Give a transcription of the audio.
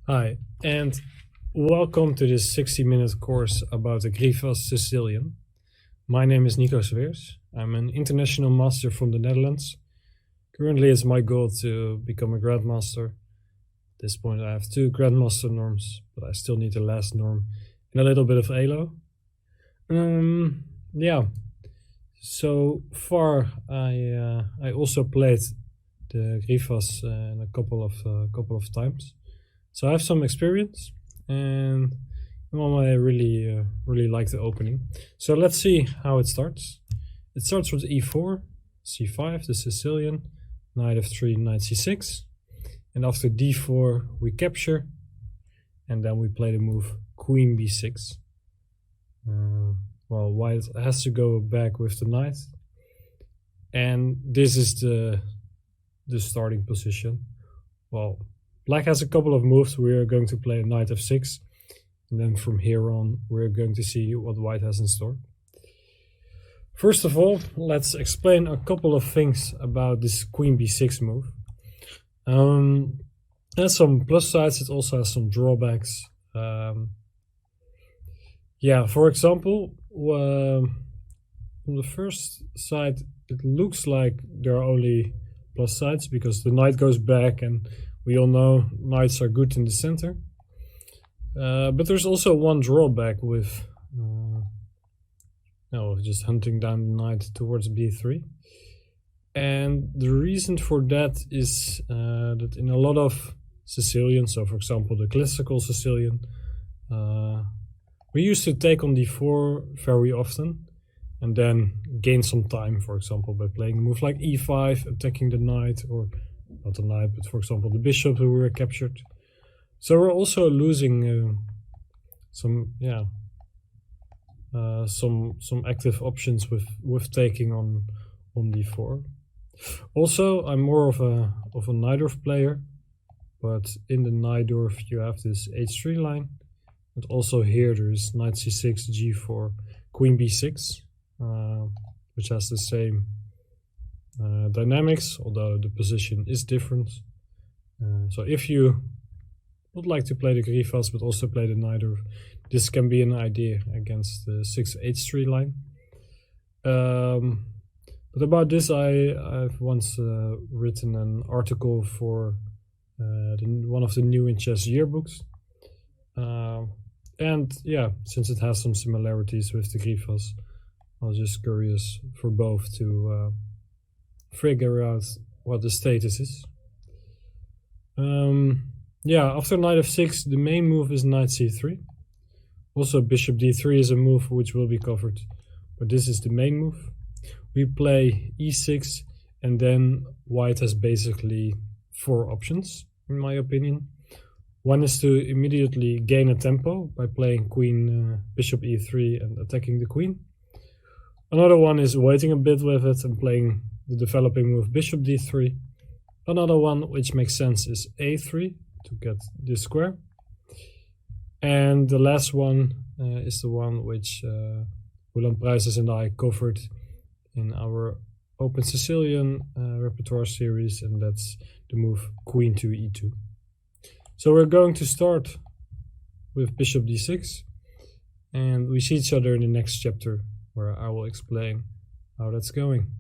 Hi, and welcome to this 60-minute course about the Grivas Sicilian. My name is Nico Zwirs. I'm an international master from the Netherlands. Currently, it's my goal to become a grandmaster. At this point, I have 2 grandmaster norms, but I still need the last norm and a little bit of ELO. Yeah. So far, I also played the Grivas in a couple of times. So I have some experience, and I really like the opening. So let's see how it starts. It starts with e4, c5, the Sicilian, knight f3, knight c6, and after d4 we capture, and then we play the move queen b6. Well, white has to go back with the knight, and this is the starting position. Well, black has a couple of moves. We are going to play knight f6, and then from here on we're going to see what white has in store. First of all, let's explain a couple of things about this queen b6 move. It has some plus sides, it also has some drawbacks. Yeah, for example, on the first side it looks like there are only plus sides because the knight goes back, and we all know knights are good in the center. But there's also one drawback with just hunting down the knight towards b3. And the reason for that is that in a lot of Sicilian, so for example the classical Sicilian, we used to take on d4 very often and then gain some time, for example, by playing a move like e5, attacking the knight, or not the knight, but for example the bishop who were captured. So we're also losing some active options with taking on d4. Also, I'm more of a Najdorf player, but in the Najdorf you have this h3 line, and also here there is knight c6, g4, queen b6, which has the same dynamics, although the position is different. So if you would like to play the Grivas but also play the Najdorf, this can be an idea against the 6h3 line. But about this, I've once written an article for one of the New in Chess yearbooks. And yeah, since it has some similarities with the Grivas, I was just curious for both to figure out what the status is. Yeah, after knight f6, the main move is knight c3. Also, bishop d3 is a move which will be covered, but this is the main move. We play e6, and then white has basically 4 options, in my opinion. One is to immediately gain a tempo by playing bishop e3 and attacking the queen. Another one is waiting a bit with it and playing the developing move bishop d3. Another one which makes sense is a3 to get this square. And the last one is the one which Roland Prijses and I covered in our Open Sicilian repertoire series, and that's the move queen to e2. So we're going to start with bishop d6, and we see each other in the next chapter where I will explain how that's going.